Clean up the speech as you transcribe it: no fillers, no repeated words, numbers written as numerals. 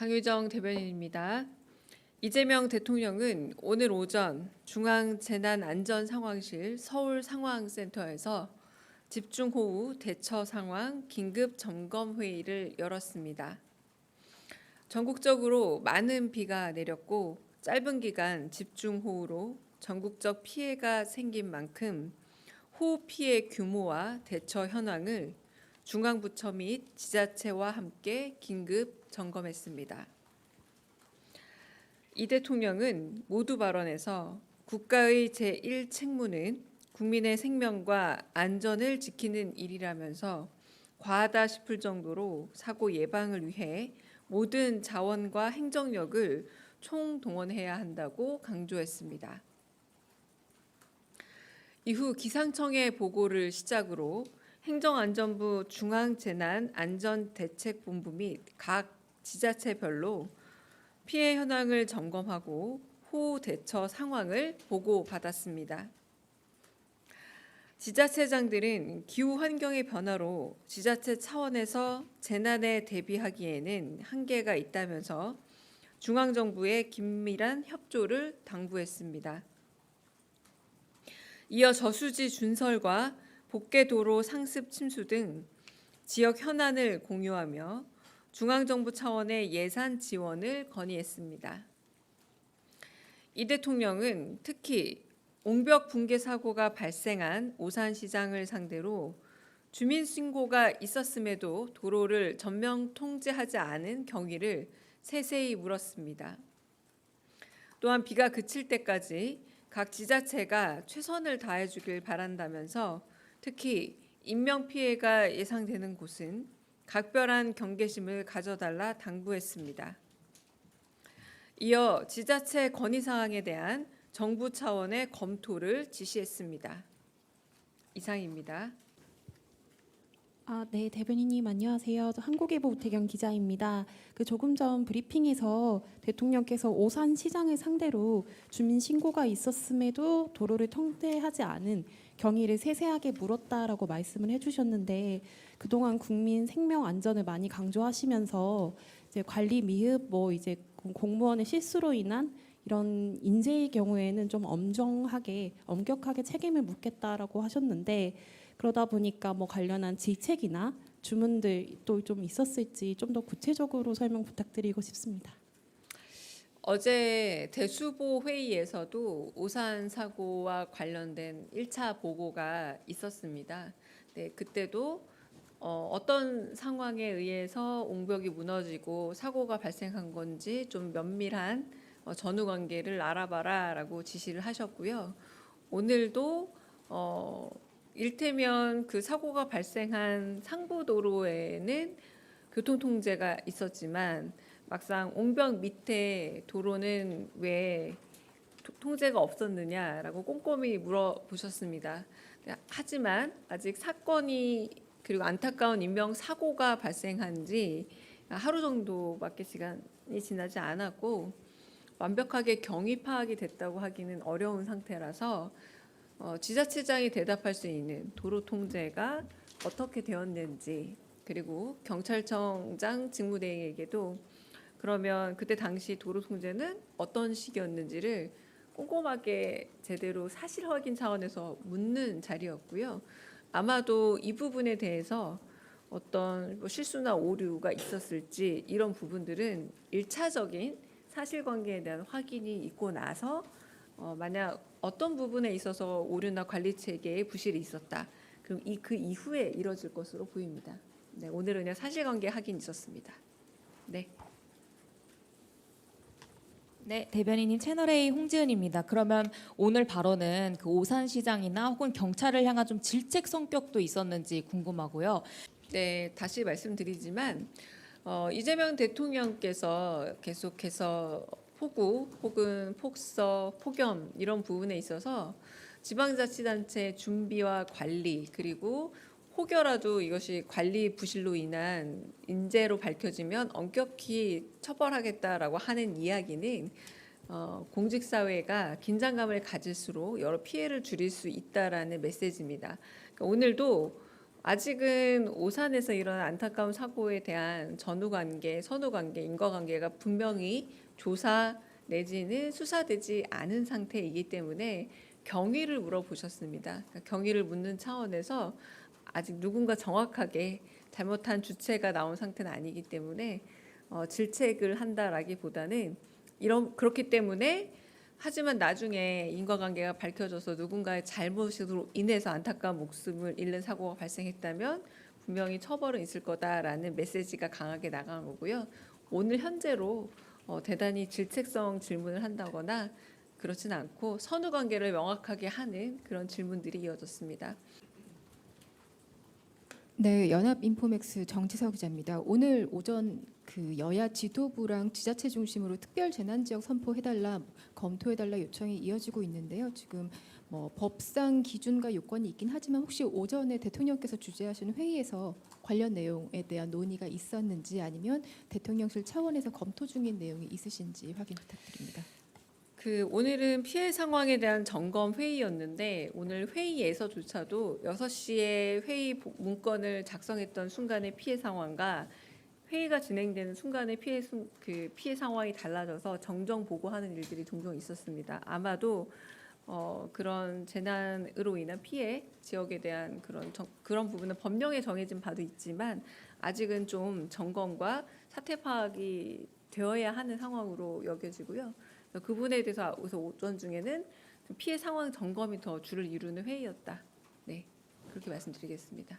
강유정 대변인입니다. 이재명 대통령은 오늘 오전 중앙재난안전상황실 서울상황센터에서 집중호우 대처 상황 긴급 점검 회의를 열었습니다. 전국적으로 많은 비가 내렸고 짧은 기간 집중호우로 전국적 피해가 생긴 만큼 호우 피해 규모와 대처 현황을 중앙부처 및 지자체와 함께 긴급 점검했습니다. 이 대통령은 모두 발언에서 국가의 제1책무는 국민의 생명과 안전을 지키는 일이라면서 과하다 싶을 정도로 사고 예방을 위해 모든 자원과 행정력을 총동원해야 한다고 강조했습니다. 이후 기상청의 보고를 시작으로 행정안전부 중앙재난안전대책본부 및 각 지자체별로 피해 현황을 점검하고 호우 대처 상황을 보고받았습니다. 지자체장들은 기후 환경의 변화로 지자체 차원에서 재난에 대비하기에는 한계가 있다면서 중앙정부의 긴밀한 협조를 당부했습니다. 이어 저수지 준설과 복개도로 상습 침수 등 지역 현안을 공유하며 중앙정부 차원의 예산 지원을 건의했습니다. 이 대통령은 특히 옹벽 붕괴 사고가 발생한 오산시장을 상대로 주민 신고가 있었음에도 도로를 전면 통제하지 않은 경위를 세세히 물었습니다. 또한 비가 그칠 때까지 각 지자체가 최선을 다해 주길 바란다면서 특히 인명피해가 예상되는 곳은 각별한 경계심을 가져달라 당부했습니다. 이어 지자체 건의사항에 대한 정부 차원의 검토를 지시했습니다. 이상입니다. 네, 대변인님 안녕하세요. 저 한국일보 우태경 기자입니다. 조금 전 브리핑에서 대통령께서 오산시장을 상대로 주민 신고가 있었음에도 도로를 통제하지 않은 경위를 세세하게 물었다라고 말씀을 해주셨는데 그동안 국민 생명 안전을 많이 강조하시면서 이제 관리 미흡, 이제 공무원의 실수로 인한 이런 인재의 경우에는 좀 엄격하게 책임을 묻겠다라고 하셨는데. 그러다 보니까 관련한 질책이나 주문들 또 좀 있었을지 좀 더 구체적으로 설명 부탁드리고 싶습니다. 어제 대수보 회의에서도 오산 사고와 관련된 1차 보고가 있었습니다. 네, 그때도 어떤 상황에 의해서 옹벽이 무너지고 사고가 발생한 건지 좀 면밀한 전후 관계를 알아봐라라고 지시를 하셨고요. 오늘도 일테면 그 사고가 발생한 상부도로에는 교통통제가 있었지만 막상 옹벽 밑에 도로는 왜 통제가 없었느냐라고 꼼꼼히 물어보셨습니다. 하지만 아직 사건이 그리고 안타까운 인명사고가 발생한 지 하루 정도밖에 시간이 지나지 않았고 완벽하게 경위 파악이 됐다고 하기는 어려운 상태라서 지자체장이 대답할 수 있는 도로 통제가 어떻게 되었는지 그리고 경찰청장 직무대행에게도 그러면 그때 당시 도로 통제는 어떤 식이었는지를 꼼꼼하게 제대로 사실 확인 차원에서 묻는 자리였고요. 아마도 이 부분에 대해서 어떤 실수나 오류가 있었을지 이런 부분들은 1차적인 사실관계에 대한 확인이 있고 나서 만약 어떤 부분에 있어서 오류나 관리 체계에 부실이 있었다. 그럼 그 이후에 이뤄질 것으로 보입니다. 네, 오늘은 그냥 사실관계 확인이 있었습니다. 네. 네, 대변인님 채널A 홍지은입니다. 그러면 오늘 발언은 그 오산시장이나 혹은 경찰을 향한 좀 질책 성격도 있었는지 궁금하고요. 네, 다시 말씀드리지만 이재명 대통령께서 계속해서 폭우 혹은 폭서, 폭염 이런 부분에 있어서 지방자치단체 준비와 관리 그리고 혹여라도 이것이 관리 부실로 인한 인재로 밝혀지면 엄격히 처벌하겠다라고 하는 이야기는 공직사회가 긴장감을 가질수록 여러 피해를 줄일 수 있다라는 메시지입니다. 그러니까 오늘도 아직은 오산에서 일어난 안타까운 사고에 대한 전후관계, 선후관계, 인과관계가 분명히 조사 내지는 수사되지 않은 상태이기 때문에 경위를 물어보셨습니다. 그러니까 경위를 묻는 차원에서 아직 누군가 정확하게 잘못한 주체가 나온 상태는 아니기 때문에 질책을 한다라기보다는 그렇기 때문에 하지만 나중에 인과관계가 밝혀져서 누군가의 잘못으로 인해서 안타까운 목숨을 잃는 사고가 발생했다면 분명히 처벌은 있을 거다라는 메시지가 강하게 나간 거고요. 오늘 현재로 대단히 질책성 질문을 한다거나 그렇진 않고 선후관계를 명확하게 하는 그런 질문들이 이어졌습니다. 네, 연합인포맥스 정지석 기자입니다. 오늘 오전 그 여야 지도부랑 지자체 중심으로 특별 재난 지역 선포해달라, 검토해달라 요청이 이어지고 있는데요. 지금 뭐 법상 기준과 요건이 있긴 하지만 혹시 오전에 대통령께서 주재하시는 회의에서 관련 내용에 대한 논의가 있었는지 아니면 대통령실 차원에서 검토 중인 내용이 있으신지 확인 부탁드립니다. 오늘은 피해 상황에 대한 점검 회의였는데 오늘 회의에서조차도 6시에 회의 문건을 작성했던 순간의 피해 상황과 회의가 진행되는 순간의 피해 상황이 달라져서 정정 보고하는 일들이 종종 있었습니다. 아마도 그런 재난으로 인한 피해 지역에 대한 그런 부분은 법령에 정해진 바도 있지만 아직은 좀 점검과 사태 파악이 되어야 하는 상황으로 여겨지고요. 그 부분에 대해서 오전 중에는 피해 상황 점검이 더 주를 이루는 회의였다. 네, 그렇게 말씀드리겠습니다.